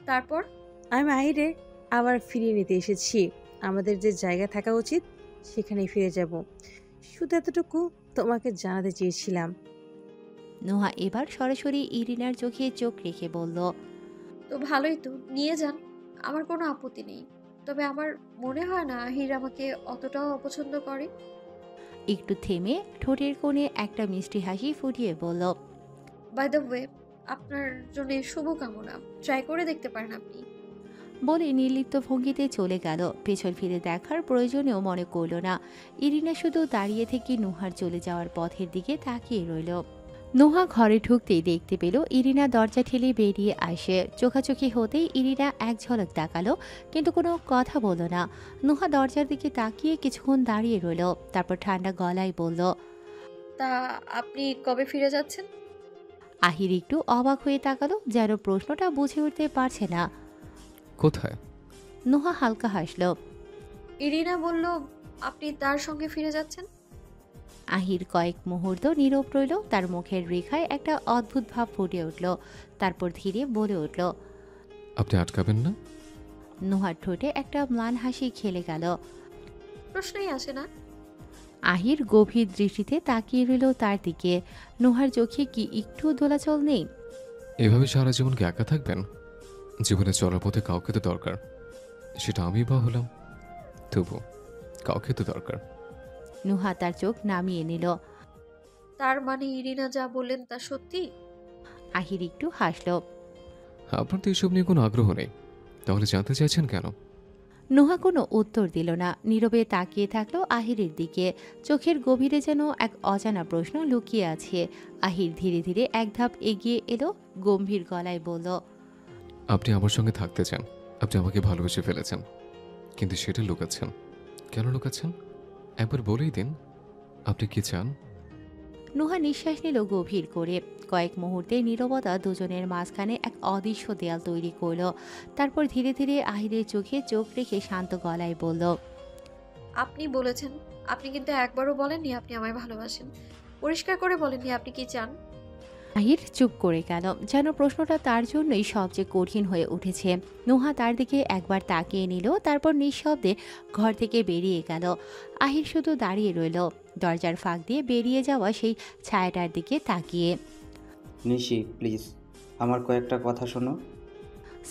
তারপর? আমি মাহিরে আবার ফিরিয়ে নিতে এসেছি। আমাদের যে জায়গা থাকা উচিত সেখানেই ফিরে যাব। শুধু এতটুকু তোমাকে জানাতে চেয়েছিলাম। নোহা এবার সরাসরি ইরিনার চোখে চোখ রেখে বলল, তো ভালোই তো, নিয়ে যান। আমার কোনো আপত্তি নেই। তবে আমার মনে হয় না আহির আমাকে অতটাও অপছন্দ করে। একটু থেমে ঠোঁটের কোণে একটা মিষ্টি হাসি ফুটিয়ে বলল, বাই দ্য ওয়ে, আপনার জন্য শুভকামনা। ট্রাই করে দেখতে পারেন আপনি। বলে নির্লিপ্ত ভঙ্গিতে চলে গেল। পেছন ফিরে দেখার প্রয়োজনেও মনে করল না। ইরিনা শুধু দাঁড়িয়ে থেকে নুহার চলে যাওয়ার পথের দিকে তাকিয়ে রইল। নুহা ঘরে ঢুকতেই দেখতে পেল ইরিনা দরজা ঠেলে বেরিয়ে আসে। চোখাচোখি হতেই ইরিনা এক ঝলক তাকালো, কিন্তু কোনো কথা বলল না। নুহা দরজার দিকে তাকিয়ে কিছুক্ষণ দাঁড়িয়ে রইল, তারপর ঠান্ডা গলায় বলল, তা আপনি কবে ফিরে যাচ্ছেন? আহির একটু অবাক হয়ে তাকালো, যেন প্রশ্নটা বুঝে উঠতে পারছে না। কোথায়? নুহা হালকা হাসল। ইরিনা বলল আপনি তার সঙ্গে ফিরে যাচ্ছেন। আহির কয়েক মুহূর্ত নীরব রইল, তার মুখের রেখায় একটা অদ্ভুত ভাব ফুটে উঠল। তারপর ধীরে বলে উঠল, আপনি আটকাবেন না? নুহার ঠোঁটে একটা ম্লান হাসি খেলে গেল। প্রশ্নই আসে না। আহির গভীর দৃষ্টিতে তাকিয়ে রইল তার দিকে। নুহার চোখে কি একটু দোলাচল নেই? এভাবে সারা জীবন কি একা থাকবেন? জীবনে চলার পথে কাউকে তো দরকার। সেটা আমি বা হলাম, তবু কাউকে তো দরকার। নুহা তার চোখ নামিয়ে নিল। তার মানে ইরিনা যা বললেন তা সত্যি? আহির একটু হাসল। আপনার তো এসব নিয়ে কোনো আগ্রহ নেই, তাহলে জানতে চাইছেন কেন? নুহা কোনো উত্তর দিল না, নীরবে তাকিয়ে থাকলো আহিরের দিকে। চোখের গভীরে যেন এক অজানা প্রশ্ন লুকিয়ে আছে। আহির ধীরে ধীরে এক ধাপ এগিয়ে এলো, গম্ভীর গলায় বলল, আপনি আমার সঙ্গে থাকতে চান, আপনি আমাকে ভালোবেসে ফেলেছেন, কিন্তু সেটা লুকাচ্ছেন। কেন লুকাচ্ছেন? একবার বলেই দিন, আপনি কি চান? নুহা নিঃশ্বাস নিল গভীর করে। কয়েক মুহূর্তে নীরবতা দুজনের মাঝখানে এক অদৃশ্য দেয়াল তৈরি করলো। তারপর ধীরে ধীরে আহিরের চোখে চোখ রেখে শান্ত গলায় বলল, আপনি বলেছেন। আপনি কিন্তু একবারও বলেননি আপনি আমায় ভালোবাসেন। পরিষ্কার করে বলেননি আপনি কি চান। আহির চুপ করে গেল, যেন প্রশ্নটা তার জন্যই সবচেয়ে কঠিন হয়ে উঠেছে। নুহা তার দিকে একবার তাকিয়ে নিল, তারপর নিঃশব্দে ঘর থেকে বেরিয়ে গেল। আহির শুধু দাঁড়িয়ে রইল, দরজার ফাঁক দিয়ে বেরিয়ে যাওয়া সেই ছায়াটার দিকে তাকিয়ে। নিশি প্লিজ, আমার কয়েকটা কথা শোনো।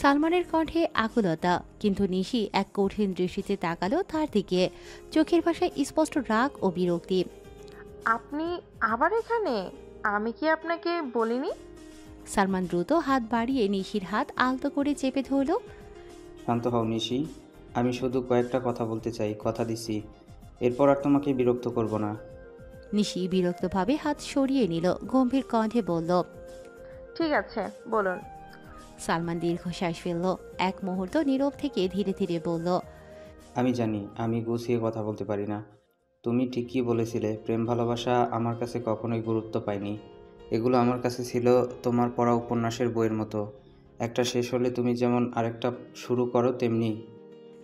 সালমানের কণ্ঠে আকুলতা, কিন্তু নিশি এক কঠিন দৃষ্টিতে তাকালো তার দিকে। চোখের ভাষায় স্পষ্ট রাগ ও বিরক্তি। আপনি আবার এখানে? আমি কি আপনাকে বলিনি? সালমান দ্রুত হাত বাড়িয়ে নিশির হাত আলতো করে চেপে ধরল। শান্ত হও নিশি, আমি শুধু কয়েকটা কথা বলতে চাই, কথা দিছি। এরপর আর তোমাকে বিরক্ত করব না। নিশি বিরক্তভাবে হাত সরিয়ে নিল, গম্ভীর কণ্ঠে বলল, ঠিক আছে, বলুন। সালমান দীর্ঘশ্বাস ফেলল। এক মুহূর্ত নীরব থেকে ধীরে ধীরে বলল, আমি জানি আমি গুছিয়ে কথা বলতে পারি না। তুমি ঠিকই বলেছিলে, প্রেম ভালোবাসা আমার কাছে কখনোই গুরুত্ব পায়নি। এগুলো আমার কাছে ছিল তোমার পড়া উপন্যাসের বইয়ের মতো। একটা শেষ হলে তুমি যেমন আরেকটা শুরু করো, তেমনি।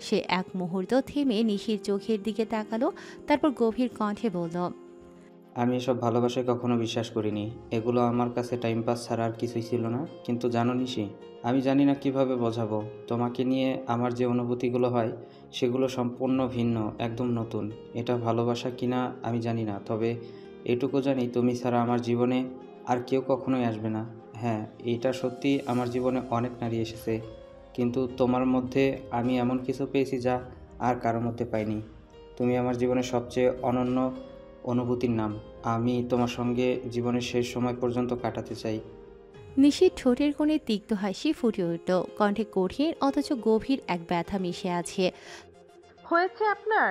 সে এক মুহূর্ত থেমে নিশির চোখের দিকে তাকালো, তারপর গভীর কণ্ঠে বলল, আমি এসব ভালোবাসায় কখনো বিশ্বাস করিনি। এগুলো আমার কাছে টাইম পাস ছাড়া আর কিছুই ছিল না। কিন্তু জানো নিশি, আমি জানি না কিভাবে বোঝাবো, তোমাকে নিয়ে আমার যে অনুভূতিগুলো হয় সেগুলো সম্পূর্ণ ভিন্ন, একদম নতুন। এটা ভালোবাসা কিনা আমি জানি না, তবে এটুকু জানি তুমি ছাড়া আমার জীবনে আর কেউ কখনোই আসবে না। হ্যাঁ, এটা সত্যি, আমার জীবনে অনেক নারী এসেছে, কিন্তু তোমার মধ্যে আমি এমন কিছু পেয়েছি যা আর কারোর মধ্যে পাইনি। তুমি আমার জীবনের সবচেয়ে অনন্য অনুভূতির নাম। আমি তোমার সঙ্গে জীবনের শেষ সময় পর্যন্ত কাটাতে চাই। নিশির ঠোঁটের কোণে তিক্ত হাসি ফুটে উঠল, কণ্ঠে কঠিন অথচ গভীর এক ব্যথা মিশে আছে। হয়েছে আপনার?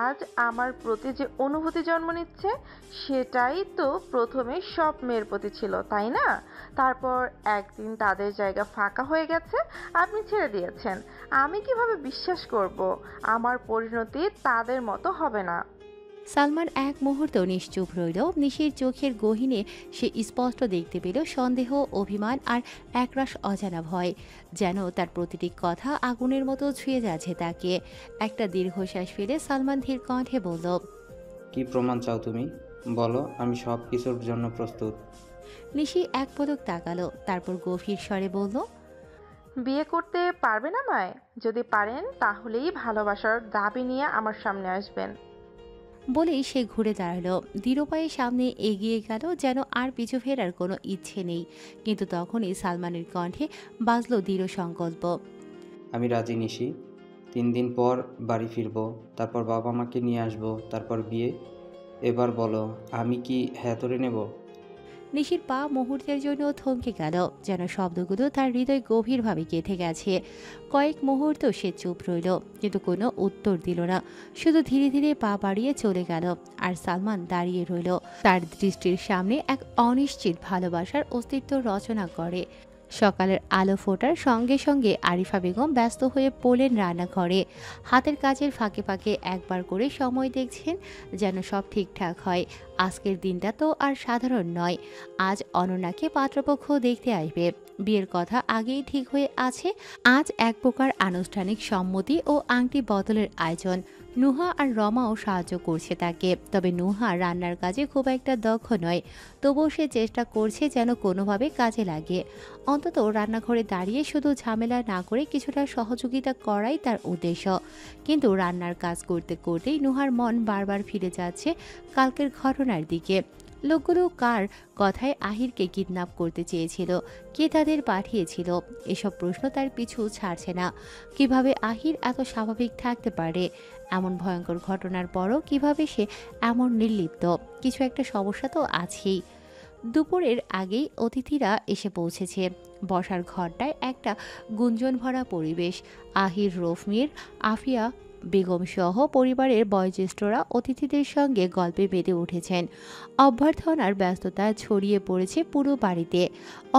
আজ আমার প্রতি যে অনুভূতি জন্ম নিচ্ছে সেটাই তো প্রথমে সব মেয়ের প্রতি ছিল, তাই না? তারপর একদিন তাদের জায়গা ফাঁকা হয়ে গেছে, আপনি ছেড়ে দিয়েছেন। আমি কিভাবে বিশ্বাস করব আমার পরিণতি তাদের মতো হবে না? সালমান এক মুহূর্ত নিশ্চুপ রইল। নিশির চোখের গহীনে সে স্পষ্ট দেখতে পেল সন্দেহ, অভিমান আর একরাশ অজানা ভয়, যেন তার প্রতিটি কথা আগুনের মতো ছুঁয়ে যাচ্ছে তাকে। একটা দীর্ঘশ্বাস ফেলে সালমান ধীর কণ্ঠে বলল, কি প্রমাণ চাও তুমি? বলো, আমি সব কিছুর জন্য প্রস্তুত। নিশি এক পলক তাকালো, তারপর গভীর স্বরে বলল, বিয়ে করতে পারবেন আমায়? যদি পারেন তাহলেই ভালোবাসার দাবি নিয়ে আমার সামনে আসবেন। বলেই সে ঘুরে দাঁড়ালো, দৃঢ় পায়ে সামনে এগিয়ে গেল, যেন আর পিছু ফেরার কোনো ইচ্ছে নেই। কিন্তু তখনই সালমানের কণ্ঠে বাজলো দৃঢ় সংকল্প। আমি রাজি নিশি। 3 দিন পর বাড়ি ফিরবো, তারপর বাবা মাকে নিয়ে আসবো, তারপর বিয়ে। এবার বলো, আমি কি হ্যাঁ ধরে নেব? নিশির পা মুহূর্তের জন্য থমকে গেল, যেন শব্দগুলো তার হৃদয় গভীরভাবে গেঁথে গেছে। কয়েক মুহূর্ত সে চুপ রইল, কিন্তু কোনো উত্তর দিল না। শুধু ধীরে ধীরে পা বাড়িয়ে চলে গেল। আর সালমান দাঁড়িয়ে রইল, তার দৃষ্টির সামনে এক অনিশ্চিত ভালোবাসার অস্তিত্ব রচনা করে। সকালের আলো ফোটার সঙ্গে সঙ্গে আরিফা বেগম ব্যস্ত হয়ে পড়লেন রান্নাঘরে। হাতের কাজের ফাঁকে ফাঁকে একবার করে সময় দেখছেন, যেন সব ঠিকঠাক হয়। আজকের দিনটা তো আর সাধারণ নয়। আজ অনন্যাকে পাত্রপক্ষ দেখতে আসবে। বিয়ের কথা আগেই ঠিক হয়ে আছে। আজ এক প্রকার আনুষ্ঠানিক সম্মতি ও আংটি বদলের আয়োজন। নুহা আর রমাও সাহায্য করছে তাকে, তবে নুহা রান্নার কাজে খুব একটা দক্ষ নয়। তবুও সে চেষ্টা করছে যেন কোনোভাবে কাজে লাগে। অন্তত রান্নাঘরে দাঁড়িয়ে শুধু ঝামেলা না করে কিছুটা সহযোগিতা করাই তার উদ্দেশ্য। কিন্তু রান্নার কাজ করতে করতেই নুহার মন বারবার ফিরে যাচ্ছে কালকের ঘটনার দিকে। লোকগুলো কার কথায় আহিরকে কিডন্যাপ করতে চেয়েছিল? কে তাদের পাঠিয়েছিল? এসব প্রশ্ন তার পিছু ছাড়ছে না। কিভাবে আহির এত স্বাভাবিক থাকতে পারে? এমন ভয়ঙ্কর ঘটনার পরও কিভাবে সে এমন নির্লিপ্ত? কিছু একটা সমস্যা তো আছেই। দুপুরের আগেই অতিথিরা এসে পৌঁছেছে। বসার ঘরটায় একটা গুঞ্জন ভরা পরিবেশ। আহির, রফমির, আফিয়া বেগম সহ পরিবারের বয়োজ্যেষ্ঠরা অতিথিদের সঙ্গে গল্পে মেতে উঠেছেন। অভ্যর্থনার ব্যস্ততা ছড়িয়ে পড়েছে পুরো বাড়িতে।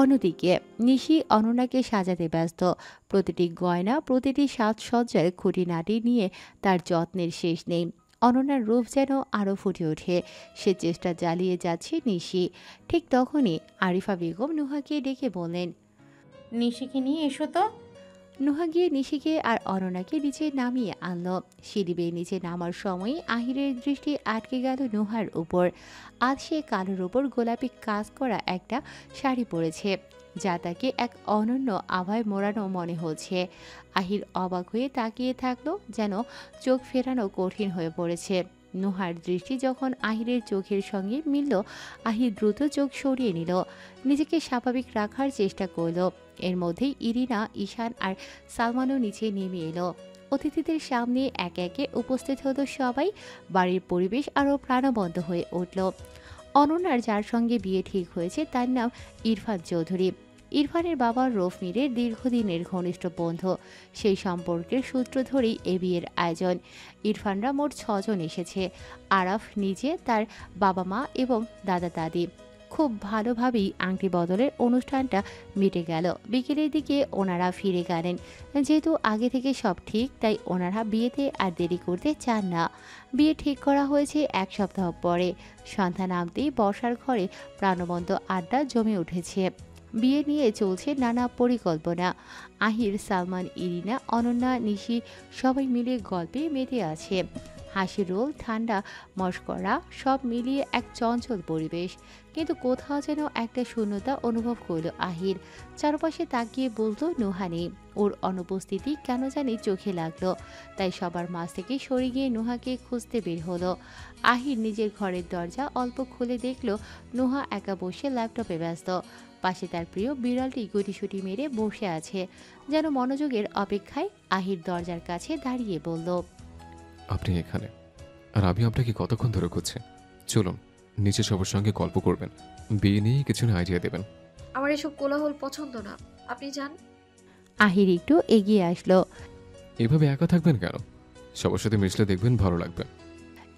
অন্যদিকে নিশি অনন্যাকে সাজাতে ব্যস্ত। প্রতিটি গয়না, প্রতিটি সাজসজ্জার খুঁটিনাটি নিয়ে তার যত্নের শেষ নেই। অনন্যার রূপ যেন আরও ফুটে ওঠে। সে চেষ্টা চালিয়ে যাচ্ছে নিশি। ঠিক তখনই আরিফা বেগম নুহাকে ডেকে বললেন, নিশিকে নিয়ে এসো তো। নুহা গিয়ে নিশিকে আর অনন্যাকে নিচে নামিয়ে আনলো। সিঁড়ি বেয়ে নিচে নামার সময় আহিরের দৃষ্টি আটকে গেল নুহার উপর। আজ সে কালোর উপর গোলাপি কাজ করা একটা শাড়ি পরেছে, যা তাকে এক অনন্য আভায় মোড়ানো মনে হচ্ছে। আহির অবাক হয়ে তাকিয়ে থাকলো, যেন চোখ ফেরানো কঠিন হয়ে পড়েছে। নুহার দৃষ্টি যখন আহিরের চোখের সঙ্গে মিলল, আহির দ্রুত চোখ সরিয়ে নিল, নিজেকে স্বাভাবিক রাখার চেষ্টা করলো। এর মধ্যেই ইরিনা, ঈশান আর সালমানও নিচে নেমে এলো। অতিথিদের সামনে একে একে উপস্থিত হলো সবাই। বাড়ির পরিবেশ আরও প্রাণবন্ত হয়ে উঠল। অনন্যার যার সঙ্গে বিয়ে ঠিক হয়েছে তার নাম ইরফান চৌধুরী। ইরফানের বাবা রফমিরের দীর্ঘদিনের ঘনিষ্ঠ বন্ধু। সেই সম্পর্কের সূত্র ধরেই এ বিয়ের আয়োজন। ইরফানরা মোট 6 জন এসেছে। আরাফ নিজে, তার বাবা মা এবং দাদা দাদি। খুব ভালোভাবেই আংটি বদলের অনুষ্ঠানটা মিটে গেল। বিকেলের দিকে ওনারা ফিরে গেলেন। যেহেতু আগে থেকে সব ঠিক, তাই ওনারা বিয়েতে আর দেরি করতে চান না। বিয়ে ঠিক করা হয়েছে 1 সপ্তাহ পরে। সন্ধ্যা নামতেই বসার ঘরে প্রাণবন্ত আড্ডা জমে উঠেছে। বিয়ে নিয়ে চলছে নানা পরিকল্পনা। আহির, সালমান, ইরিনা, অনন্যা, নিশি সবাই মিলে গল্পে মেতে আছে। হাসি, রোল, ঠান্ডা মশকরা সব মিলিয়ে এক চঞ্চল পরিবেশ। কিন্তু কোথাও যেন একটা শূন্যতা অনুভব করল আহির। চারপাশে তাকিয়ে বলতো নুহা নেই। ওর অনুপস্থিতি কেন জানি চোখে লাগলো। তাই সবার মাঝ থেকে সরে গিয়ে নুহাকে খুঁজতে বের হলো। আহির নিজের ঘরের দরজা অল্প খুলে দেখলো নুহা একা বসে ল্যাপটপে ব্যস্ত। পাশে তার প্রিয় বিড়ালটি গুটিসুটি মেরে বসে আছে, যেন মনোযোগের অপেক্ষায়। আহির দরজার কাছে দাঁড়িয়ে বলল, আপনি এখানে, আর আমি আপনাকে কতক্ষণ ধরে খুঁজছি। চলুন, নিচে সবার সঙ্গে গল্প করবেন, বিয়ে নিয়ে কিছু আইডিয়া দেবেন। আমার এসব কোলাহল পছন্দ না, আপনি যান। আহির একটু এগিয়ে আসলো। এভাবে একা থাকবেন কেন? সবার সাথে মিশলে দেখবেন ভালো লাগবে।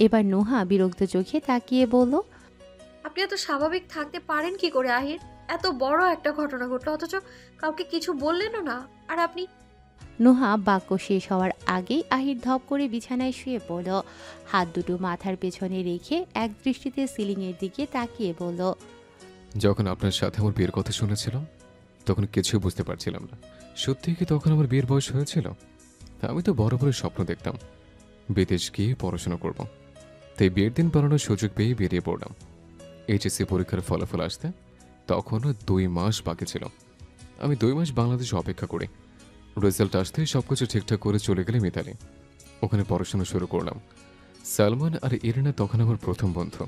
এবার নুহা বিরক্ত চোখে তাকিয়ে বলল, আপনি এত স্বাভাবিক থাকতে পারেন কি করে আহির? এত বড় একটা ঘটনা ঘটলো, অথচ কাউকে কিছু বললেনও না। আর আপনি? নুহা বাক্য শেষ হওয়ার আগেই আহির ধপ করে বিছানায় শুয়ে পড়ল। হাত দুটো মাথার পেছনে রেখে এক দৃষ্টিতে সিলিংয়ের দিকে তাকিয়ে বলল, যখন আপনার সাথে আমার বিয়ের কথা শুনেছিলাম, তখন কিছু বুঝতে পারছিলাম না। সত্যি কি তখন আমার বিয়ের বয়স হয়েছিল? আমি তো বড় বড় স্বপ্ন দেখতাম, বিদেশ গিয়ে পড়াশোনা করব। তাই বিয়ের দিন পালানোর সুযোগ পেয়ে বেরিয়ে পড়লাম। এইচএসসি পরীক্ষার ফলাফল আসতে তখনও 2 মাস বাকি ছিল। আমি 2 মাস বাংলাদেশে অপেক্ষা করি। রেজাল্ট আসতেই সবকিছু ঠিকঠাক করে চলে গেলে মিতালি। ওখানে পড়াশোনা শুরু করলাম। সালমান আর ইরিনা তখন আমার প্রথম বন্ধু।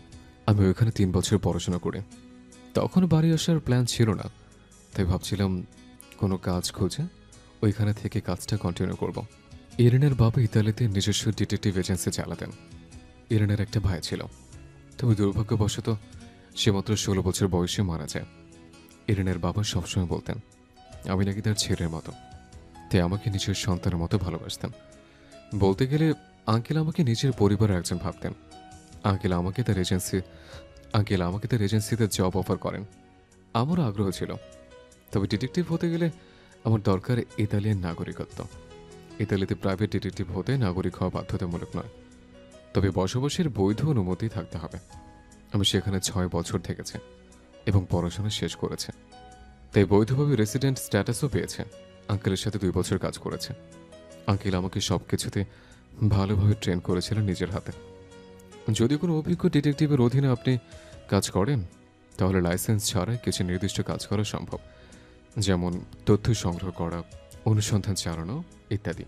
আমি ওইখানে 3 বছর পড়াশোনা করি। তখন বাড়ি আসার প্ল্যান ছিল না, তাই ভাবছিলাম কোনো কাজ খুঁজে ওইখানে থেকে কাজটা কন্টিনিউ করব। ইরিনার বাবা ইতালিতে নিজস্ব ডিটেকটিভ এজেন্সি চালাতেন। ইরিনার একটা ভাই ছিল, তবে দুর্ভাগ্যবশত সে মাত্র 16 বছর বয়সে মারা যায়। ইরিনার বাবা সবসময় বলতেন আমি নাকি তার ছেলের মতো, তাই আমাকে নিজের সন্তানের মতো ভালোবাসতেন। বলতে গেলে আঙ্কেল আমাকে নিজের পরিবারের একজন ভাবতেন। আঙ্কেল আমাকে তার এজেন্সিতে জব অফার করেন। আমারও আগ্রহ ছিল, তবে ডিটেকটিভ হতে গেলে আমার দরকার ইতালিয়ান নাগরিকত্ব। ইতালিতে প্রাইভেট ডিটেকটিভ হতে নাগরিক হওয়া বাধ্যতামূলক নয়, তবে বসবাসের বৈধ অনুমতি থাকতে হবে। আমি সেখানে 6 বছর থেকেছি এবং পড়াশোনা শেষ করেছে, তাই বৈধভাবে রেসিডেন্ট স্ট্যাটাসও পেয়েছে। আঙ্কেলের সাথে 2 বছর কাজ করেছে। আঙ্কেল আমাকে সব কিছুতে ভালোভাবে ট্রেন করেছিলেন নিজের হাতে। যদি কোনো অভিজ্ঞ ডিটেকটিভের অধীনে আপনি কাজ করেন, তাহলে লাইসেন্স ছাড়াই কিছু নির্দিষ্ট কাজ করা সম্ভব, যেমন তথ্য সংগ্রহ করা, অনুসন্ধান চালানো ইত্যাদি।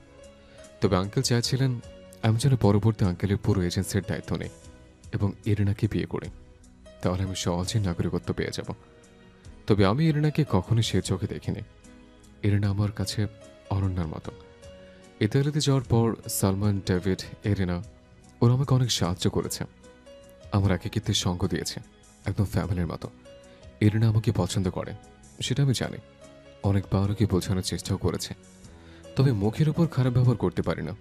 তবে আঙ্কেল চাইছিলেন আমি যেন পরবর্তী আঙ্কেলের পুরো এজেন্সির দায়িত্ব নেই এবং ইরিনাকে বিয়ে করি, তাহলে আমি সহজেই নাগরিকত্ব পেয়ে যাব। তবে আমি ইরিনাকে কখনোই সে চোখে দেখিনি। ইরিনা আমার কাছে অনন্যার মতো। ইতালিতে যাওয়ার পর সালমান, ডেভিড, ইরিনা ওরা আমাকে অনেক সাহায্য করেছে, আমার একাকিত্বের সঙ্গ দিয়েছে, একদম ফ্যামিলির মতো। ইরিনা আমাকে পছন্দ করে সেটা আমি জানি, অনেকবার ওকে বোঝানোর চেষ্টাও করেছে, তবে মুখের উপর খারাপ ব্যবহার করতে পারি না।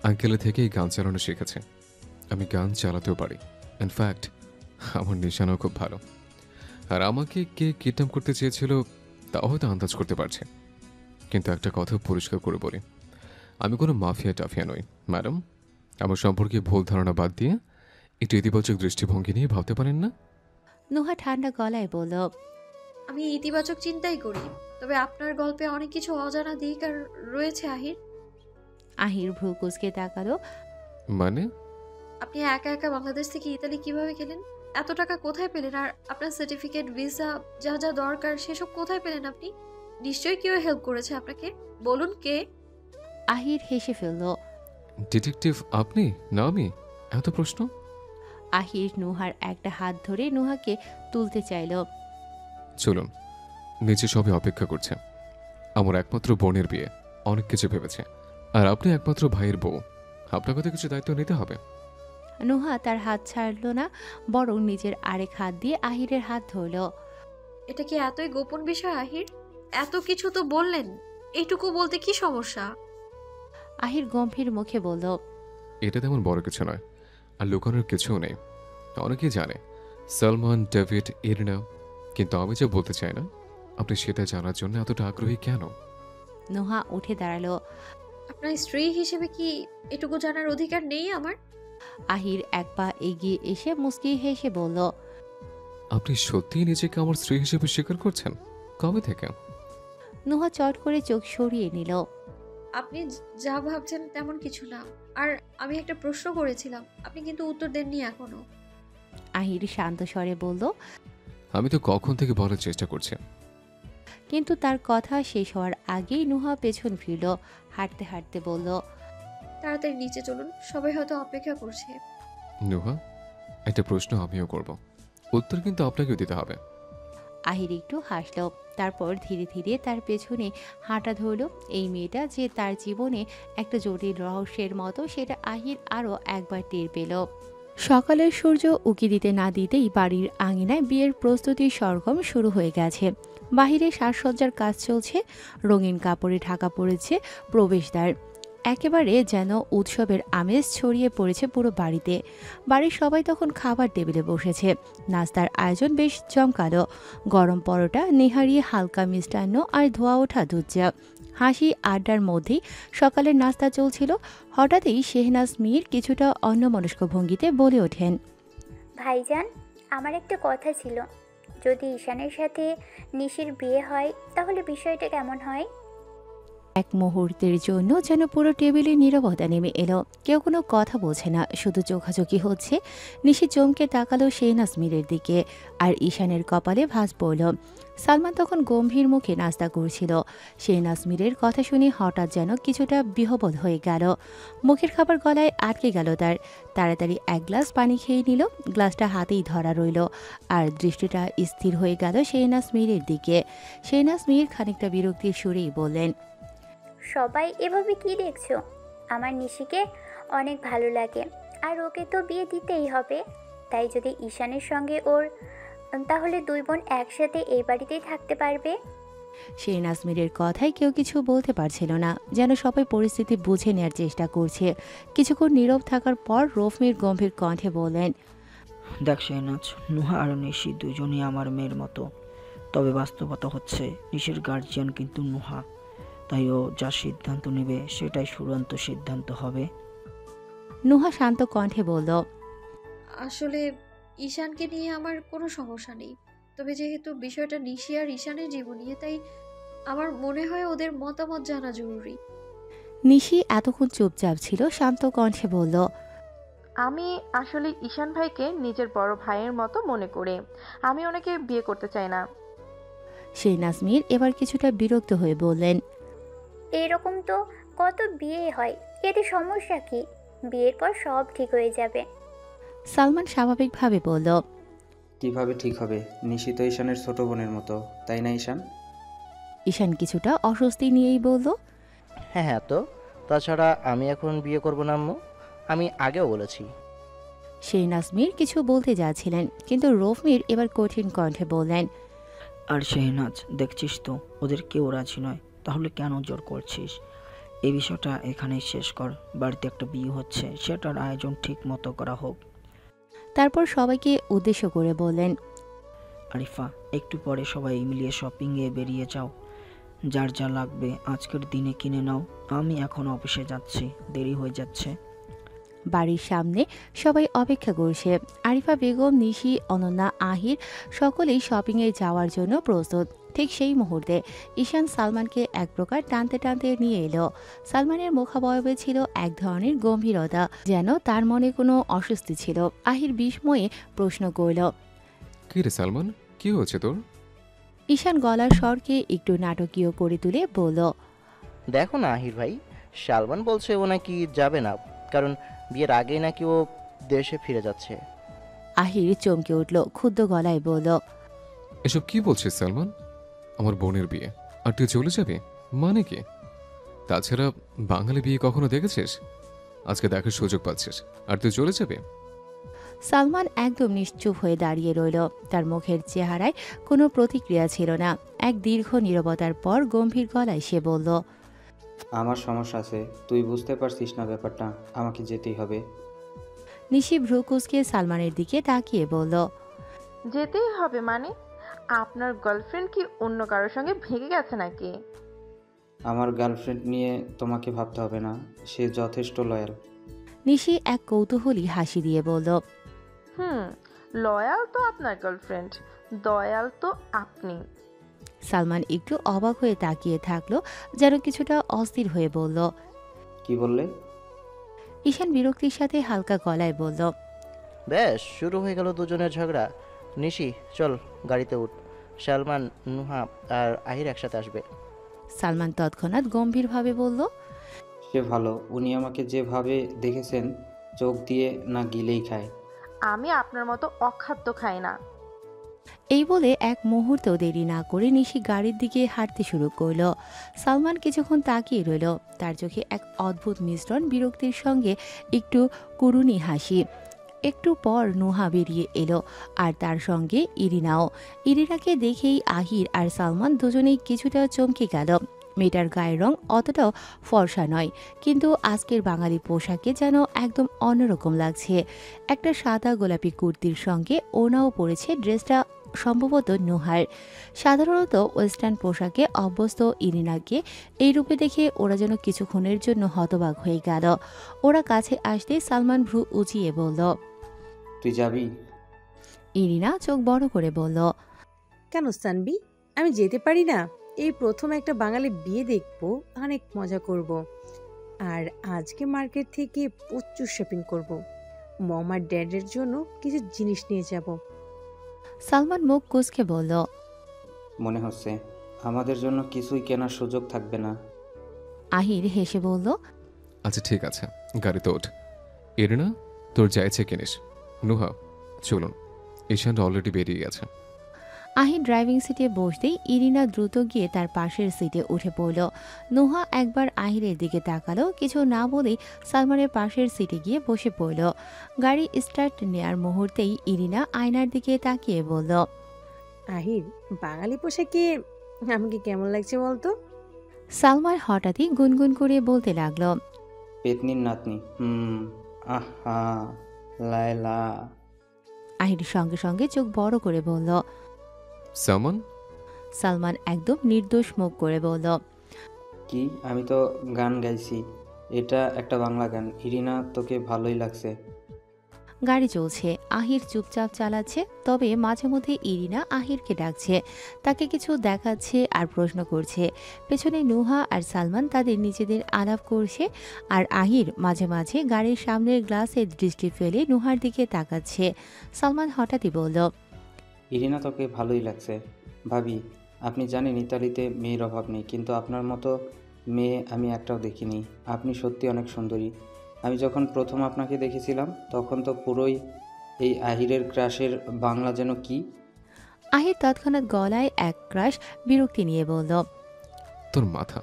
আঙ্কেলে থেকেই গান চালানো শিখেছে। আমি গান চালাতেও পারি, ইনফ্যাক্ট আমার নিশানাও খুব ভালো। আর আমাকে কে কিডন্যাপ করতে চেয়েছিল তাও হয়তো আন্দাজ করতে পারছে। কিন্তু একটা কথা পরিষ্কার করে বলি, আমি কোনো মাফিয়া টাফিয়া নই ম্যাডাম। আমার সম্পর্কে ভুল ধারণা বাদ দিয়ে একটু ইতিবাচক দৃষ্টিভঙ্গি নিয়ে ভাবতে পারেন না? নুহা ঠান্ডা গলায় বলল, আমি ইতিবাচক চিন্তাই করি, তবে আপনার গল্পে অনেক কিছু অজানা দিক আর রয়েছে আহির। আহির ভ্রু কুঁচকে তাকালো। মানে? আপনি একা একা বাংলাদেশ থেকে ইতালি কিভাবে গেলেন? এত টাকা কোথায় পেলেন? আর আপনার সার্টিফিকেট, ভিসা, যা যা দরকার সেসব কোথায় পেলেন আপনি? নিশ্চয়ই কেউ হেল্প করেছে আপনাকে, বলুন কে? আহির হেসে ফেলল। ডিটেকটিভ আপনি না আমি? এত প্রশ্ন? আহির নুহার একটা হাত ধরে নুহাকে তুলতে চাইল। চলুন, নিচে সবাই অপেক্ষা করছে। আমার একমাত্র বোনের বিয়ে, অনেক কিছু ভেবেছে, আর আপনি একমাত্র ভাইয়ের বউ, আপনাকে তো কিছু দায়িত্ব নিতে হবে। নুহা তার হাত ছাড়ল না, বরং নিজের আরেক হাত দিয়ে আহিরের হাত ধরল। এটা কি এতই গোপন বিষয় আহির? এত কিছু তো বললেন, এইটুকু বলতে কি সমস্যা? আহির গম্ভীর মুখে বলল, এটা তেমন বড় কিছু নয়, আর লুকানোর কিছুও নেই। অনেকেই জানে সালমান, ডেভিড, ইরিনা, কিন্তু আমি যা বলতে চাই না আপনি সেটা জানার জন্য এতটা আগ্রহী কেন? নুহা উঠে দাঁড়ালো। আপনার স্ত্রী হিসেবে কি এটুকু জানার অধিকার নেই আমার? আহির এক পা এগিয়ে এসে মুস্কি হেসে বলল, আপনি সত্যিই নিজেকে আমার স্ত্রী হিসেবে স্বীকার করছেন? কবে থেকে? নুহা চট করে চোখ সরিয়ে নিল। আপনি যা ভাবছেন তেমন কিছু না। আর আমি একটা প্রশ্ন করেছিলাম, আপনি কিন্তু উত্তর দেননি এখনো। আহির শান্ত স্বরে বলল, আমি তো কখন থেকে বলার চেষ্টা করছি। কিন্তু তার কথা শেষ হওয়ার আগেই নুহা পেছন ফিরল, হাঁটতে হাঁটতে বলল, তাড়াতাড়ি নিচে চলুন, সবাই হয়তো অপেক্ষা করছে। নুহা, একটা প্রশ্ন আমিও করব, উত্তর কিন্তু আপনাকেও দিতে হবে। আহির একটু হাসল, তারপর ধীরে ধীরে তার পেছনে হাঁটা ধরল। এই মেয়েটা যে তার জীবনে একটা জটিল রহস্যের মতো, সেটা আহির আরও একবার টের পেল। সকালের সূর্য উকি দিতে না দিতেই বাড়ির আঙিনায় বিয়ের প্রস্তুতির সরগম শুরু হয়ে গেছে। বাহিরে সাজসজ্জার কাজ চলছে, রঙিন কাপড়ে ঢাকা পড়েছে প্রবেশদ্বার। একেবারে যেন উৎসবের আমেজ ছড়িয়ে পড়েছে পুরো বাড়িতে। বাড়ির সবাই তখন খাবার টেবিলে বসেছে। নাস্তার আয়োজন বেশ জমকালো। গরম পরোটা, নেহারি, হালকা মিষ্টান্ন আর ধোয়া ওঠা দুধ চা। হাসি আড্ডার মধ্যেই সকালের নাস্তা চলছিল। হঠাৎই শেহনাজ মীর কিছুটা অন্যমনস্ক ভঙ্গিতে বলে ওঠেন, ভাইজান, আমার একটা কথা ছিল। যদি ঈশানের সাথে নিশির বিয়ে হয় তাহলে বিষয়টা কেমন হয়? এক মুহূর্তের জন্য যেন পুরো টেবিলে নীরবতা নেমে এলো। কেউ কোনো কথা বলছে না, শুধু চোখাচোখি হচ্ছে। নিশি চমকে তাকালো শেহনাজ মীরের দিকে, আর ঈশানের কপালে ভাঁজ পড়ল। সালমান তখন গম্ভীর মুখে নাস্তা করছিল। শেহনাজ মীরের কথা শুনে হঠাৎ যেন কিছুটা বিহ্বল হয়ে গেল। মুখের খাবার গলায় আটকে গেল তার। তাড়াতাড়ি এক গ্লাস পানি খেয়ে নিল। গ্লাসটা হাতেই ধরা রইল, আর দৃষ্টিটা স্থির হয়ে গেল শেহনাজ মীরের দিকে। শেহনাজ মীর খানিকটা বিরক্তির সুরেই বললেন, সবাই এভাবে কি দেখছো? আমার নিশিকে অনেক ভালো লাগে, আর ওকে তো বিয়ে দিতেই হবে। তাই যদি ঈশানের সঙ্গে ওর, তাহলে দুই বোন একসাথে এই বাড়িতেই থাকতে পারবে। শেহনাজ মীরের কথায় কেউ কিছু বলতে পারছিল না, যেন সবাই পরিস্থিতি বুঝে নেয়ার চেষ্টা করছে। কিছুক্ষণ নীরব থাকার পর রফমির গম্ভীর কণ্ঠে বললেন, দেখ শেহনাজ, নুহা আর নিশি দুজনই আমার মেয়ের মতো। তবে বাস্তবতা হচ্ছে নিশির গার্জিয়ান কিন্তু নুহা। তাই ও যা সিদ্ধান্ত নেবে সেটাই চূড়ান্ত সিদ্ধান্ত হবে। নুহা শান্ত কণ্ঠে বলল, আসলে ঈশানকে নিয়ে আমার কোনো সমস্যা নেই, তবে যেহেতু বিষয়টা নিশি আর ঈশানের জীবন নিয়ে, তাই আমার মনে হয় ওদের মতামত জানা জরুরি। নিশি এতক্ষণ চুপচাপ ছিল, শান্ত কণ্ঠে বলল, আমি আসলে ঈশান ভাইকে নিজের বড় ভাইয়ের মতো মনে করে আমি ওনাকে বিয়ে করতে চাই না। শেহনাজ মীর এবার কিছুটা বিরক্ত হয়ে বললেন, এরকম তো কত বিয়ে হয়, এতে সমস্যা কি? বিয়ের পর সব ঠিক হয়ে যাবে। সালমান স্বাভাবিকভাবে বলল, কিভাবে ঠিক হবে? নিশি তো ঈশানের ছোট বোনের মতো, তাই না ঈশান? ঈশান কিছুটা অস্বস্তি নিয়েই বলল, হ্যাঁ হ্যাঁ, তো তাছাড়া আমি এখন বিয়ে করব না আম্মু, আমি আগেও বলেছি। শেহনাজ মীর কিছু বলতে যাচ্ছিলেন, কিন্তু রফমির এবার কঠিন কণ্ঠে বললেন, আর শেহনাজ, দেখছিস তো ওদের কেউ রাজি নয়, তাহলে কেন জোর করছিস? এই বিষয়টা এখানেই শেষ কর। বাড়িতে একটা বিয়ে হচ্ছে, সেটার আয়োজন ঠিক মতো করা হোক। তারপর সবাইকে উদ্দেশ্য করে বললেন, আরিফা, একটু পরে সবাই মিলিয়ে শপিংয়ে বেরিয়ে যাও। যার যা লাগবে আজকের দিনে কিনে নাও। আমি এখন অফিসে যাচ্ছি, দেরি হয়ে যাচ্ছে। বাড়ির সামনে সবাই অপেক্ষা করছে। আরিফা বেগম, নিশি, অনন্যা, আহির সকলেই শপিংয়ে যাওয়ার জন্য প্রস্তুত। ঠিক সেই মুহূর্তে ঈশান সালমানকে এক প্রকার টানতে টানতে নিয়ে এলো। সালমানের মুখাবয়বে ছিল এক ধরনের গম্ভীরতা, যেন তার মনে কোনো অস্বস্তি ছিল। আহির বিস্ময়ে প্রশ্ন করল, কি রে সালমান, কি হয়েছে তোর? ঈশান গলার স্বরকে একটু নাটকীয় করে তুলে বলল, দেখো না আহির ভাই, সালমান বলছে ও নাকি যাবে না, কারণ বিয়ের আগেই নাকি ও দেশে ফিরে যাচ্ছে। আহির চমকে উঠল, ক্ষুদ্র গলায় বলল, এসব কি বলছিস সালমান? আমার বোনের বিয়ে আর তুই চলে যাবি মানে কি? তাছাড়া বাঙালি বিয়ে কখনো দেখেছিস? আজকে দেখার সুযোগ পাচ্ছিস আর তুই চলে যাবি? সালমান একদম নিশ্চুপ হয়ে দাঁড়িয়ে রইল। তার মুখের চেহারায় কোনো প্রতিক্রিয়া ছিল না। এক দীর্ঘ নীরবতার পর গম্ভীর গলায় সে বলল, আমার সমস্যা আছে, তুই বুঝতে পারছিস না ব্যাপারটা? আমাকে যেতেই হবে। নিশি ভ্রু কুঁচকে সালমানের দিকে তাকিয়ে বলল, যেতেই হবে মানে? আপনার গার্লফ্রেন্ড কি অন্য কারোর সঙ্গে ভেঙে গেছে নাকি? আমার গার্লফ্রেন্ড নিয়ে তোমাকে ভাবতে হবে না, সে যথেষ্ট লয়াল। নিশি এক কৌতূহলী হাসি দিয়ে বলল, লয়াল তো আপনার গার্লফ্রেন্ড, দয়াল তো আপনি। সালমান একটু অবাক হয়ে তাকিয়ে থাকলো, যেন কিছুটা অস্থির হয়ে বলল। কি বললে? ঈশান বিরক্তির সাথে হালকা গলায় বলল, ব্যাস শুরু হয়ে গেল দুজনের ঝগড়া। নিশি চল গাড়িতে উঠ, সালমান, নুহা আর আহির একসাথে আসবে। সালমান তৎক্ষণাৎ গম্ভীরভাবে বলল, সে ভালো, উনি আমাকে যেভাবে দেখেছেন, চোখ দিয়ে না গিলেই খায়। আমি আপনার মতো অখাদ্য খাই না। এই বলে এক মুহূর্তেও দেরি না করে নিশি গাড়ির দিকে হাঁটতে শুরু করলো। সালমান কিছুক্ষণ তাকিয়ে রইল, তার চোখে এক অদ্ভুত মিশ্রণ, বিরক্তির সঙ্গে একটু করুণী হাসি। একটু পর নুহা বেরিয়ে এলো, আর তার সঙ্গে ইরিনাও। ইরিনাকে দেখেই আহির আর সালমান দুজনেই কিছুটা চমকে গেল। মেয়েটার গায়ের রং অতটাও ফর্সা নয়, কিন্তু আজকের বাঙালি পোশাকে যেন একদম অন্যরকম লাগছে। একটা সাদা গোলাপি কুর্তির সঙ্গে ওনাও পরেছে, ড্রেসটা সম্ভবত নুহার। সাধারণত ওয়েস্টার্ন পোশাকে অভ্যস্ত ইরিনাকে এই রূপে দেখে ওরা যেন কিছুক্ষণের জন্য হতবাক হয়ে গেল। ওরা কাছে আসতে সালমান ভ্রু উঁচিয়ে বলল, তুই যাবি? ইরিনা চোখ বড় করে বলল, কেন সানবি, আমি যেতে পারি না? এই প্রথম একটা বাঙালি বিয়ে দেখবো, অনেক মজা করব। আর আজকে মার্কেট থেকে প্রচুর শপিং করব। মম আর ড্যাডের জন্য কিছু জিনিস নিয়ে যাব। সালমান মুখ কুঁচকে বলল, মনে হচ্ছে আমাদের জন্য কিছুই কেনার সুযোগ থাকবে না। আহির হেসে বলল, আচ্ছা ঠিক আছে, গাড়িতে ওঠ। এরিনা, তোর যা ইচ্ছে কিনিস। নুহা, চলুন। ঈশান অলরেডি বেরিয়ে গেছে। আহির ড্রাইভিং সিটে বসতেই ইরিনা দ্রুত গিয়ে তার পাশের সিটে উঠে পড়ল। নুহা একবার আহিরের দিকে তাকালো, কিছু না বলেই সালমানের পাশের সিটে গিয়ে বসে পড়ল। গাড়ি স্টার্ট নেয়ার মুহূর্তেই ইরিনা আয়নার দিকে তাকিয়ে বলল, আহির, বাঙালি পোশাকে আমাকে কেমন লাগছে বলতো? সালমান হঠাৎই গুনগুন করে বলতে লাগলো, পেতনির নাতনি। আহা, লায়লা। আহির সঙ্গে সঙ্গে চোখ বড় করে বলল। সালমান, সালমান একদম নির্দোষ মুখ করে বলল, কি, আমি তো গান গাইছি। এটা একটা বাংলা গান। ইরিনা, তোকে ভালোই লাগছে। গাড়ি চলছে, আহির চুপচাপ চালাচ্ছে, তবে মাঝে মধ্যে ইরিনা আহিরকে ডাকছে, তাকে কিছু দেখাচ্ছে আর প্রশ্ন করছে। পেছনে নুহা আর সালমান তাদের নিজেদের আলাপ করছে, আর আহির মাঝে মাঝে গাড়ির সামনের গ্লাসে দৃষ্টি ফেলে নুহার দিকে তাকাচ্ছে। সালমান হঠাৎই বলল, ইরিনা, তোকে ভালোই লাগছে। ভাবি, আপনি জানেন ইতালিতে মেয়ের অভাব নেই, কিন্তু আপনার মতো মেয়ে আমি একটাও দেখিনি। আপনি সত্যি অনেক সুন্দরী। আমি যখন প্রথম আপনাকে দেখেছিলাম তখন তো পুরোই এই আহিরের ক্রাশের বাংলা যেন কি। আহির তৎক্ষণাৎ গলায় এক ক্রাশ বিরক্তি নিয়ে বলল, তোর মাথা,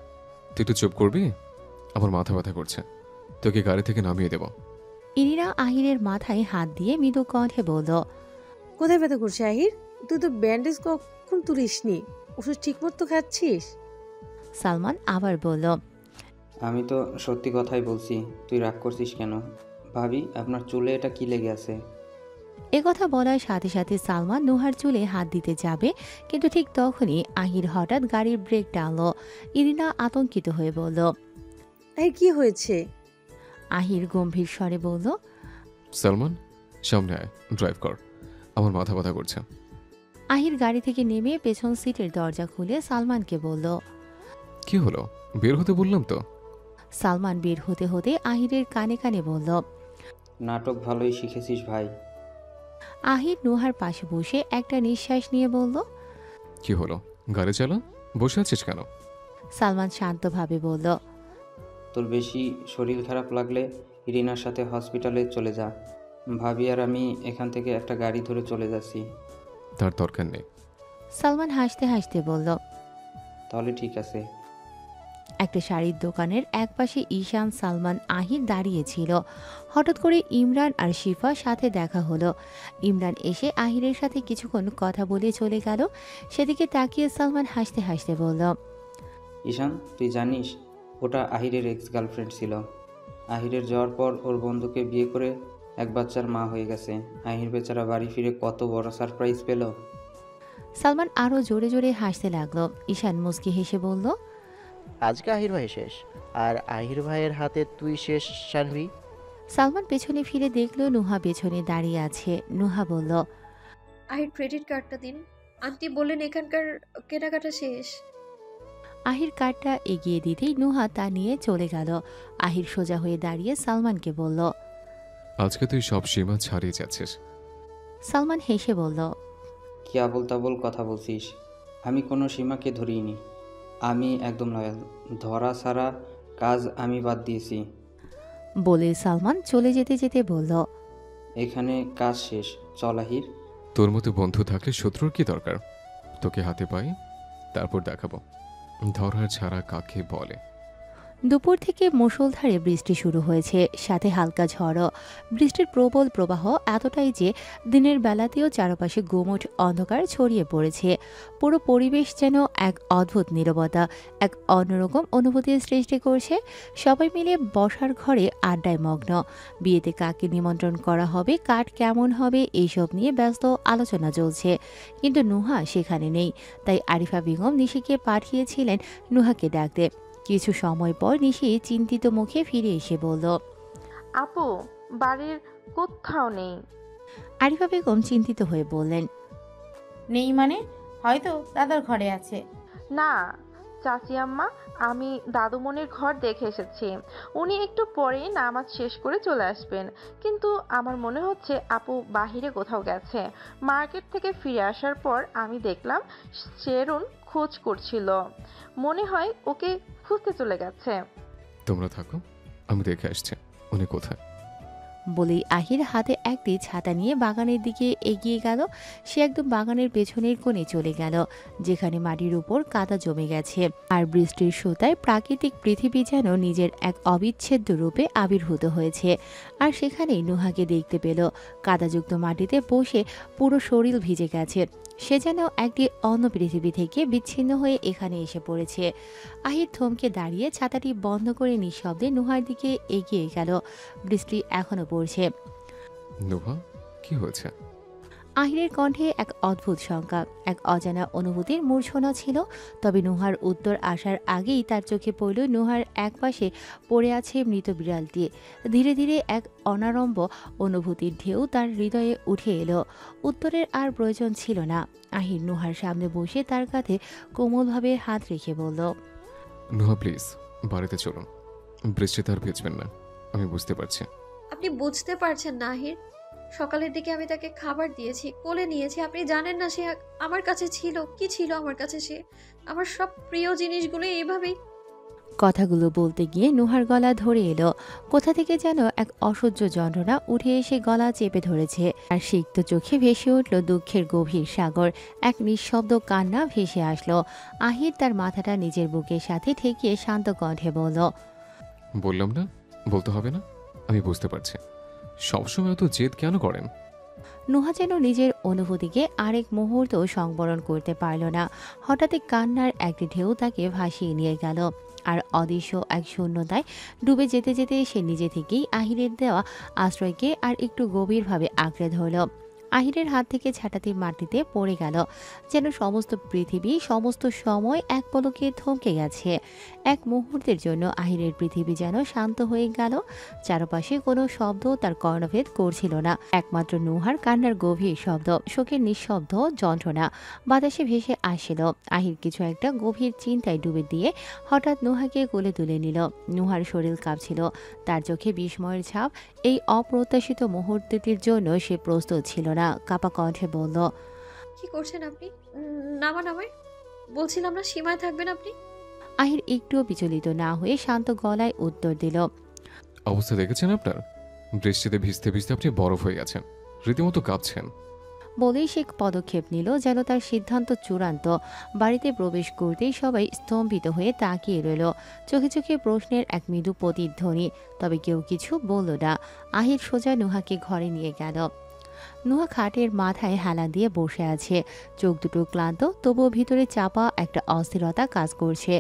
তুই একটু চুপ করবি? আমার মাথা ব্যথা করছে, তোকে গাড়ি থেকে নামিয়ে দেব। ইরিনা আহিরের মাথায় হাত দিয়ে মৃদু কণ্ঠে বলল, কোথায় ব্যথা করছে আহির? তুই তো ব্যান্ডেজ কখন তুলিসনি, ওষুধ ঠিকমতো খাচ্ছিস? সালমান আবার বলল, আমি তো সত্যি কথাই বলছি, তুই রাগ করছিস কেন? ভাবি, আপনার চুলে এটা কি লেগে আছে? একথা বলার সাথে সাথে সালমান নুহার চুলে হাত দিতে যাবে, কিন্তু ঠিক তখনই আহির হঠাৎ গাড়ির ব্রেক টানল। ইরিনা আতঙ্কিত হয়ে বলল, আহির, কি হয়েছে? আহির গম্ভীর স্বরে বলল, সালমান, সামনে আয়, ড্রাইভ কর, আমার মাথা ব্যথা করছে। আহির গাড়ি থেকে নেমে পেছন সিটের দরজা খুলে সালমানকে বলল। কি হলো, বের হতে বললাম তো। সালমান বের হতে হতে আহিরের কানে কানে বলল। নাটক ভালোই শিখেছিস ভাই। আহির নুহার পাশে বসে একটা নিঃশ্বাস নিয়ে বলল। কি হলো, গাড়ি চালা, বসে আছিস কেন? সালমান শান্তভাবে বলল। তোর বেশি শরীর খারাপ লাগলে ইরিনার সাথে হসপিটালে চলে যা। ভাবি আর আমি এখান থেকে একটা গাড়ি ধরে চলে যাচ্ছি। তার দরকার নেই। সালমান হাসতে হাসতে বলল। তাহলে ঠিক আছে। একটা শাড়ির দোকানের একপাশে ঈশান, সালমান, আহির দাঁড়িয়েছিল। হঠাৎ করে ইমরান আর শিফা সাথে দেখা হলো। ইমরান এসে আহিরের সাথে কিছুক্ষণ কথা বলে চলে গেল। সেদিকে তাকিয়ে সালমান হাসতে হাসতে বলল। ঈশান, তুই জানিস ওটা আহিরের এক্স গার্লফ্রেন্ড ছিল। আহিরের যাওয়ার পর ওর বন্ধুকে বিয়ে করে এক বাচ্চার মা হয়ে গেছে। আহির বেচারা বাড়ি ফিরে কত বড় সারপ্রাইজ পেল। সালমান আরও জোরে জোরে হাসতে লাগলো। ঈশান মুচকি হেসে বলল। আজকে আহির ভাই শেষ, আর আহির ভাইয়ের হাতে তুই শেষ শানভি। সালমান পেছনে ফিরে দেখলো নুহা পেছনে দাঁড়িয়ে আছে। নুহা বলল। আহির ক্রেডিট কার্ডটা দিন। আন্টি বললেন এখানকার কেনাকাটা শেষ। আহির কার্ডটা এগিয়ে দিতেই নুহা তা নিয়ে চলে গেল। আহির সোজা হয়ে দাঁড়িয়ে সালমানকে বলল। আজকে তুই সব সীমা ছাড়িয়ে যাচ্ছিস। সালমান হেসে বলল। কি আবল তাবল কথা বলছিস? আমি কোনো সীমাকে ধরিনি। আমি একদম লয়াল। ধরা ছাড়া কাজ আমি বাদ দিয়েছি। বলে সালমান চলে যেতে যেতে বলল। এখানে কাজ শেষ, চল আহির। তোর মতো বন্ধু থাকলে শত্রুর কি দরকার? তোকে হাতে পাই, তারপর দেখাবো ধরা ছাড়া কাকে বলে। দুপুর থেকে মুষলধারে বৃষ্টি শুরু হয়েছে, সাথে হালকা ঝড়ও। বৃষ্টির প্রবল প্রবাহ এতটাই যে দিনের বেলাতেও চারপাশে গুমোট অন্ধকার ছড়িয়ে পড়েছে। পুরো পরিবেশ যেন এক অদ্ভুত নীরবতা, এক অন্যরকম অনুভূতির সৃষ্টি করছে। সবাই মিলে বসার ঘরে আড্ডায় মগ্ন। বিয়েতে কাকে নিমন্ত্রণ করা হবে, কাঠ কেমন হবে, এইসব নিয়ে ব্যস্ত আলোচনা চলছে। কিন্তু নুহা সেখানে নেই। তাই আরিফা বেগম নিশিকে পাঠিয়েছিলেন নুহাকে ডাকতে। কিছু সময় পর নিশি চিন্তিত মুখে ফিরে এসে বলল। আপু, বাড়ির কোথাও নেই। আরিফা বেগম চিন্তিত হয়ে বললেন। নেই মানে? হয়তো দাদার ঘরে আছে। না চাচি আম্মা, আমি দাদুমণির ঘর দেখে এসেছি। উনি একটু পরেই নামাজ শেষ করে চলে আসবেন, কিন্তু আমার মনে হচ্ছে আপু বাহিরে কোথাও গেছে। মার্কেট থেকে ফিরে আসার পর আমি দেখলাম শেরুন খোঁজ করছিল, মনে হয় ওকে খুঁজতে চলে গেছে। তোমরা থাকো, আমি দেখে আসছি উনি কোথায়। বলেই আহির হাতে একটি ছাতা নিয়ে বাগানের দিকে এগিয়ে গেল। সে একদম বাগানের পেছনের কোণে চলে গেল, যেখানে মাটির উপর কাদা জমে গেছে আর বৃষ্টির সুতায় প্রাকৃতিক পৃথিবী যেন নিজের এক অবিচ্ছেদ্য রূপে আবির্ভূত হয়েছে। আর সেখানেই নুহাকে দেখতে পেল, কাদাযুক্ত মাটিতে বসে পুরো শরীর ভিজে গেছে। সে যেন একটি অন্য পৃথিবী থেকে বিচ্ছিন্ন হয়ে এখানে এসে পড়েছে। আহির থমকে দাঁড়িয়ে ছাতাটি বন্ধ করে নিঃশব্দে নুহার দিকে এগিয়ে গেল। বৃষ্টি এখনো পড়ছে। নুহা, কি হয়েছে? আহিরের কণ্ঠে এক অদ্ভুত শঙ্কা, এক অজানা অনুভূতির মূর্ছনা ছিল। তবে নুহার উত্তর আসার আগেই তার চোখে পড়ল নুহার একপাশে পড়ে আছে মৃত বিড়ালটি। ধীরে ধীরে এক অনারম্ভ অনুভূতির ঢেউ তার হৃদয়ে উঠে এলো। উত্তরের আর প্রয়োজন ছিল না। আহির নুহার সামনে বসে তার কাঁধে কোমলভাবে হাত রেখে বলল, নুহা প্লিজ বাড়িতে চলুন, বৃষ্টিতে আর ভিজবেন না। আমি বুঝতে পারছি। আপনি বুঝতে পারছেন না আহির, সকালের দিকে আমি তাকে খাবার দিয়েছি, কোলে নিয়েছি। আপনি জানেন না সে আমার কাছে ছিল কি ছিল আমার কাছে। সে আমার সব প্রিয় জিনিসগুলো এইভাবেই। কথাগুলো বলতে গিয়ে নুহার গলা ধরে এলো। কোথা থেকে যেন এক অসহ্য যন্ত্রণা উঠে এসে গলা চেপে ধরেছে। আর সিক্ত চোখে ভেসে উঠল দুঃখের গভীর সাগর। এক নিঃশব্দ কান্না ভেসে আসলো। আহির তার মাথাটা নিজের বুকের সাথে ঠেকিয়ে শান্ত কণ্ঠে বলল, বললাম না বলতে হবে না। আমি বুঝতে পারছি, সবসময় এত জেদ কেন করেন? নুহা যেন নিজের অনুভূতিকে আরেক মুহূর্ত সংবরণ করতে পারল না। হঠাৎই কান্নার একটি ঢেউ তাকে ভাসিয়ে নিয়ে গেল। আর অদৃশ্য এক শূন্যতায় ডুবে যেতে যেতে সে নিজে থেকেই আহিরের দেওয়া আশ্রয়কে আর একটু গভীরভাবে আঁকড়ে ধরল। আহিরের হাত থেকে ছাটাতে মাটিতে পড়ে গেল, যেন সমস্ত পৃথিবী সমস্ত সময় এক পলকে থমকে গেছে। এক মুহূর্তের জন্য আহিরের পৃথিবী যেন শান্ত হয়ে গেল। চারপাশে কোনো শব্দ তার কর্ণভেদ করছিল না, একমাত্র নুহার কান্নার গভীর শব্দ, শোকের নিঃশব্দ যন্ত্রণা বাতাসে ভেসে আসছিল। আহির কিছু একটা গভীর চিন্তায় ডুবে দিয়ে হঠাৎ নুহাকে কোলে তুলে নিল। নুহার শরীর কাঁপছিল, তার চোখে বিস্ময়ের ছাপ। এই অপ্রত্যাশিত মুহূর্তটির জন্য সে প্রস্তুত ছিল না। কাপা কণ্ঠে বলল, কি করছেন আপনি? নামান আমায়। বলছিলাম না সীমায় থাকবেন আপনি। আহির একটুও বিচলিত না হয়ে শান্ত গলায় উত্তর দিল, অবস্থা দেখেছেন আপনার? বৃষ্টিতে ভিজতে ভিজতে আপনি বরফ হয়ে গেছেন, রীতিমতো কাঁপছেন। বলেই সে পদক্ষেপ নিল, যেন তার সিদ্ধান্ত চূড়ান্ত। বাড়িতে প্রবেশ করতেই সবাই স্তম্ভিত হয়ে তাকিয়ে রইল, চোখে চোখে প্রশ্নের এক মৃদু প্রতিধ্বনি। তবে কেউ কিছু বলল না। আহির সোজা নুহাকে ঘরে নিয়ে গেল। নুহা খাটের মাথায় হেলা দিয়ে বসে আছে, চোখ দুটো ক্লান্ত, তবুও ভিতরে চাপা একটা অস্থিরতা কাজ করছে।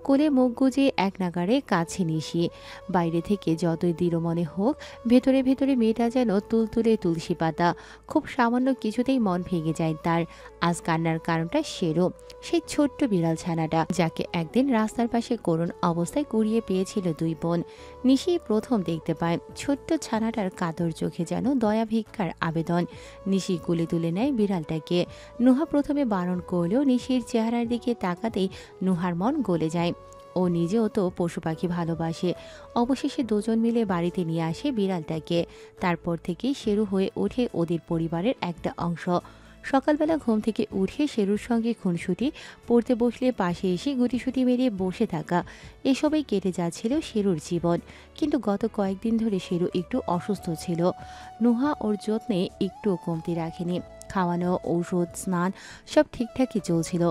কোলে মুখ গুজে এক নাগারে কাছে নিশি। বাইরে থেকে যতই দৃঢ় মনে হোক, ভেতরে ভেতরে মেয়েটা যেন তুলতুলে তুলসী পাতা। খুব সামান্য কিছুতেই মন ভেঙে যায় তার। আজ কান্নার কারণটা সেরও, সেই ছোট্ট বিড়াল ছানাটা, যাকে একদিন রাস্তার পাশে করুণ অবস্থায় কুড়িয়ে পেয়েছিল দুই বোন। নিশি প্রথম দেখতে পায় ছোট্ট ছানাটার কাতর চোখে যেন দয়া ভিক্ষার আবেদন। নিশি কোলে তুলে নেয় বিড়ালটাকে। নুহা প্রথমে বারণ করলেও নিশির চেহারার দিকে তাকাতেই নুহার মন গলে যায়। ও নিজেও তো পশু পাখি ভালোবাসে। অবশেষে দুজন মিলে বাড়িতে নিয়ে আসে বিড়ালটাকে। তারপর থেকেই শেরু হয়ে ওঠে ওদের পরিবারের একটা অংশ। সকালবেলা ঘুম থেকে উঠে শেরুর সঙ্গে খুনসুটি, পড়তে বসলে পাশে এসে গুটিসুটি মেরে বসে থাকা, এসবেই কেটে যাচ্ছিল শেরুর জীবন। কিন্তু গত কয়েকদিন ধরে শেরু একটু অসুস্থ ছিল। নুহা ওর যত্নে একটুও কমতি রাখেনি। খাওয়ানো, ঔষধ, স্নান সব ঠিকঠাকই চলছিল।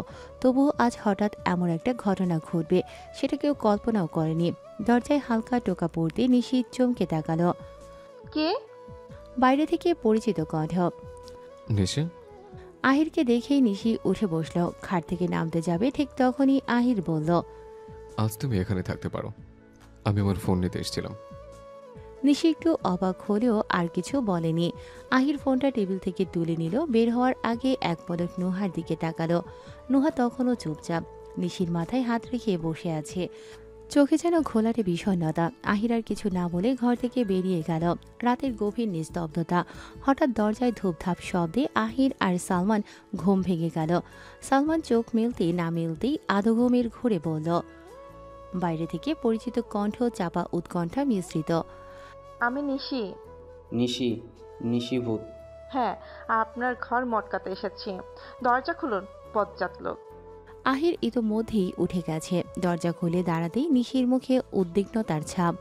তবুও আজ হঠাৎ এমন একটা ঘটনা ঘটবে সেটা কেউ কল্পনাও করেনি। দরজায় হালকা টোকা পড়তে নিশি চমকে তাকালো। কে? বাইরে থেকে পরিচিত কণ্ঠ। নিশি। আহিরকে দেখেই নিশি উঠে বসল। খাট থেকে নামতে যাবে ঠিক তখনই আহির বলল, আজ তুমি এখানে থাকতে পারো, আমি আমার ফোন নিতে এসেছিলাম। নিশি একটু অবাক হলেও আর কিছু বলেনি। আহির ফোনটা টেবিল থেকে তুলে নিল। বের হওয়ার আগে এক পলক নুহার দিকে তাকালো। নুহা তখনও চুপচাপ, নিশির মাথায় হাত রেখে বসে আছে। চোখে যেন ঘোলাটে বিষণ্ণতা। আহির আর কিছু না বলে ঘর থেকে বেরিয়ে গেল। রাতের গভীর নিস্তব্ধতা। হঠাৎ দরজায় ধূপধাপ শব্দে আহির আর সালমান ঘুম ভেঙে গেল। সালমান চোখ মেলতেই না মেলতেই আধো ঘুমের ঘুরে বলল। বাইরে থেকে পরিচিত কণ্ঠ, চাপা উৎকণ্ঠা মিশ্রিত। আমি নিশি। নিশি? নিশি ভূত? হ্যাঁ, আপনার ঘর মটকাতে এসেছি। দরজা খুলুন, বজ্জাত লোক। আহির ইতোমধ্যেই উঠে গেছে। দরজা খুলে দাঁড়াতেই নিশির মুখে উদ্বিগ্নতার ছাপ।